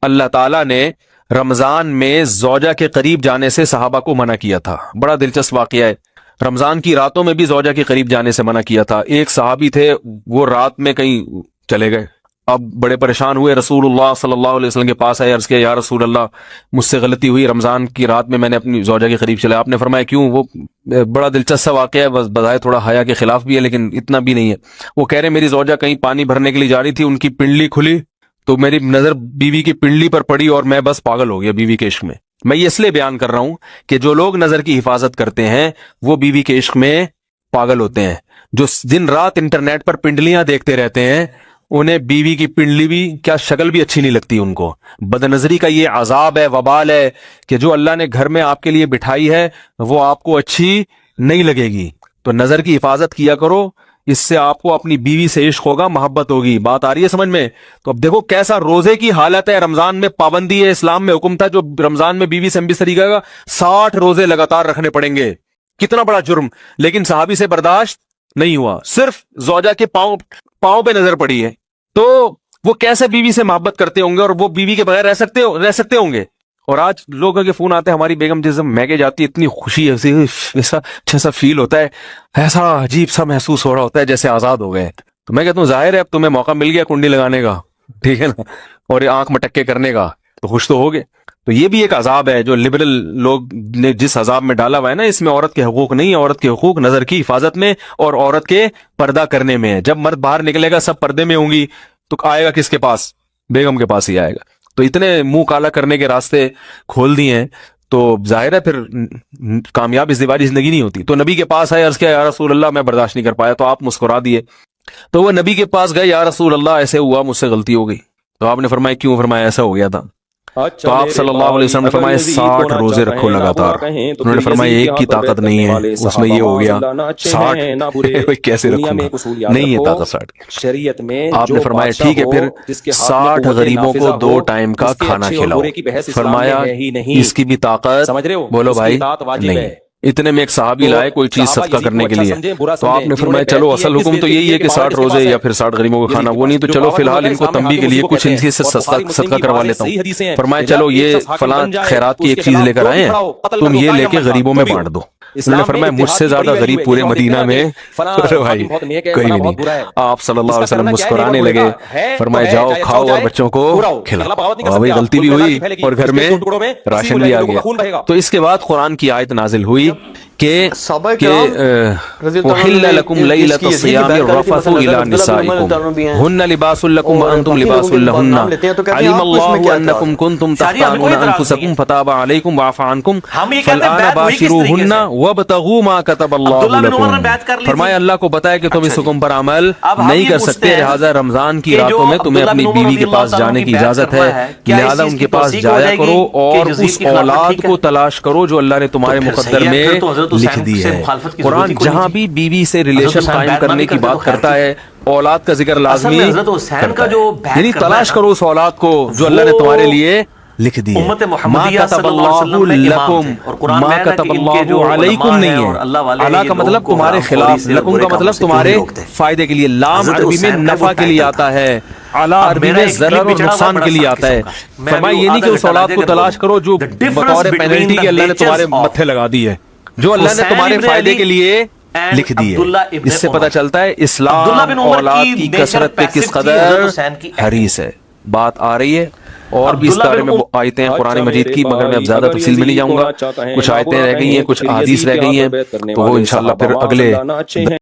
اللہ تعالیٰ نے رمضان میں زوجہ کے قریب جانے سے صحابہ کو منع کیا تھا. بڑا دلچسپ واقعہ ہے. رمضان کی راتوں میں بھی زوجہ کے قریب جانے سے منع کیا تھا. ایک صحابی تھے، وہ رات میں کہیں چلے گئے. اب بڑے پریشان ہوئے، رسول اللہ صلی اللہ علیہ وسلم کے پاس آئے، عرض کیا یا رسول اللہ مجھ سے غلطی ہوئی، رمضان کی رات میں نے اپنی زوجہ کے قریب چلا. آپ نے فرمایا کیوں؟ وہ بڑا دلچسپ واقعہ ہے، بس بظاہر تھوڑا حیا کے خلاف بھی ہے لیکن اتنا بھی نہیں ہے. وہ کہہ رہے میری زوجہ کہیں پانی بھرنے کے لیے جا رہی تھی، ان کی پنڈلی کھلی تو میری نظر بیوی کی پنڈلی پر پڑی اور میں بس پاگل ہو گیا بیوی کے عشق میں. میں یہ اس لیے بیان کر رہا ہوں کہ جو لوگ نظر کی حفاظت کرتے ہیں وہ بیوی کے عشق میں پاگل ہوتے ہیں. جو دن رات انٹرنیٹ پر پنڈلیاں دیکھتے رہتے ہیں انہیں بیوی کی پنڈلی بھی کیا شکل بھی اچھی نہیں لگتی ان کو. بد نظری کا یہ عذاب ہے، وبال ہے کہ جو اللہ نے گھر میں آپ کے لیے بٹھائی ہے وہ آپ کو اچھی نہیں لگے گی. تو نظر کی حفاظت کیا کرو، اس سے آپ کو اپنی بیوی سے عشق ہوگا، محبت ہوگی. بات آ رہی ہے سمجھ میں؟ تو اب دیکھو کیسا روزے کی حالت ہے. رمضان میں پابندی ہے، اسلام میں حکم تھا جو رمضان میں بیوی سے ہمبستری کرے گا 60 روزے لگاتار رکھنے پڑیں گے. کتنا بڑا جرم، لیکن صحابی سے برداشت نہیں ہوا. صرف زوجہ کے پاؤں پہ نظر پڑی ہے تو وہ کیسے بیوی سے محبت کرتے ہوں گے اور وہ بیوی کے بغیر رہ سکتے ہوں گے. اور آج لوگوں کے فون آتے ہیں، ہماری بیگم جس دن میکے جاتی ہے اتنی خوشی ہے، ایسا اچھا سا فیل ہوتا ہے، ایسا عجیب سا محسوس ہو رہا ہوتا ہے جیسے آزاد ہو گئے. تو میں کہتا ہوں ظاہر ہے اب تمہیں موقع مل گیا کنڈی لگانے کا، ٹھیک ہے نا، اور آنکھ مٹکے کرنے کا، تو خوش تو ہوگے. تو یہ بھی ایک عذاب ہے جو لبرل لوگ نے جس عذاب میں ڈالا ہوا ہے نا، اس میں عورت کے حقوق نہیں ہے. عورت کے حقوق نظر کی حفاظت میں اور عورت کے پردہ کرنے میں ہے. جب مرد باہر نکلے گا سب پردے میں ہوں گی تو آئے گا کس کے پاس؟ بیگم کے پاس ہی آئے گا. تو اتنے منہ کالا کرنے کے راستے کھول دیے ہیں تو ظاہر ہے پھر کامیاب ازدواجی زندگی نہیں ہوتی. تو نبی کے پاس آئے، عرض کیا یا رسول اللہ میں برداشت نہیں کر پایا. تو آپ مسکرا دیے. تو وہ نبی کے پاس گئے، یا رسول اللہ ایسے ہوا، مجھ سے غلطی ہو گئی. تو آپ نے فرمایا کیوں؟ فرمایا ایسا ہو گیا تھا. تو آپ صلی اللہ علیہ وسلم نے فرمایا 60 روزے رکھو لگاتار. انہوں نے فرمایا ایک کی طاقت نہیں ہے، اس میں یہ ہو گیا 60 کیسے رکھوں گا؟ نہیں ہے طاقت 60. شریعت میں آپ نے فرمایا ٹھیک ہے پھر 60 غریبوں کو 2 ٹائم کا کھانا کھلاؤ. فرمایا اس کی بھی طاقت، بولو بھائی نہیں. اتنے میں ایک صحابی لائے کوئی چیز صدقہ کرنے کے لیے. تو آپ نے فرمایا چلو اصل حکم تو یہی ہے کہ 60 روزے یا پھر 60 غریبوں کو کھانا، وہ نہیں تو چلو فی الحال ان کو تنبیہ کے لیے کچھ ان سے صدقہ کروا لیتا ہوں. فرمایا چلو یہ فلاں خیرات کی ایک چیز لے کر آئے ہیں، تم یہ لے کے غریبوں میں بانٹ دو. انہوں نے فرمایا مجھ سے زیادہ غریب پورے مدینہ میں بھائی کوئی بھی نہیں. آپ صلی اللہ علیہ وسلم مسکرانے لگے، فرمایا جاؤ کھاؤ اور بچوں کو کھلاؤ. بھائی غلطی بھی ہوئی اور گھر میں راشن بھی آ گیا. تو اس کے بعد قرآن کی آیت نازل ہوئی کہ احل لکم لیلۃ الصیام الرفث الی نسائکم ہن لباس لکم وانتم لباس لہن علم اللہ انکم کنتم تختانون انفسکم فتاب علیکم وعفی عنکم فالآن باشروہن وابتغوا ما کتب اللہ لکم. فرمایا اللہ کو بتایا کہ تم اس حکم پر عمل نہیں کر سکتے، لہذا رمضان کی راتوں میں تمہیں اپنی بیوی کے پاس جانے کی اجازت ہے، لہذا ان کے پاس جایا کرو اور اس اولاد کو تلاش کرو جو اللہ نے تمہارے مقدر میں لکھ دی ہے. قرآن جہاں بھی بیوی سے ریلیشن قائم کرنے کی بات کرتا ہے اولاد کا ذکر لازمی کرتا ہے، یعنی تلاش کرو اس اولاد کو جو اللہ نے تمہارے لیے لکھ دی ہے. ما کتب اللہ لکم، ما کتب اللہ علیکم نہیں ہے. علی کا مطلب تمہارے خلاف، لکم کا مطلب تمہارے فائدے کے لیے. لام عربی میں نفع کے لیے آتا ہے، اعلیٰ عربی میں ضرر اور نقصان کے لیے آتا ہے. فرمایا یہ نہیں کہ اس اولاد کو تلاش کرو جو بطور پینلٹی کے اللہ نے تمہارے متھے لگا دی ہے، جو اللہ نے تمہارے فائدے کے لیے لکھ دی ہے. اس سے پتہ چلتا ہے اسلام اولاد کی کثرت پہ کس قدر حریص ہے. بات آ رہی ہے اور بھی اس بارے میں آیتیں ہیں قرآن مجید کی، مگر میں اب زیادہ تفصیل میں نہیں جاؤں گا. کچھ آیتیں رہ گئی ہیں، کچھ احادیث رہ گئی ہیں، تو وہ انشاءاللہ پھر اگلے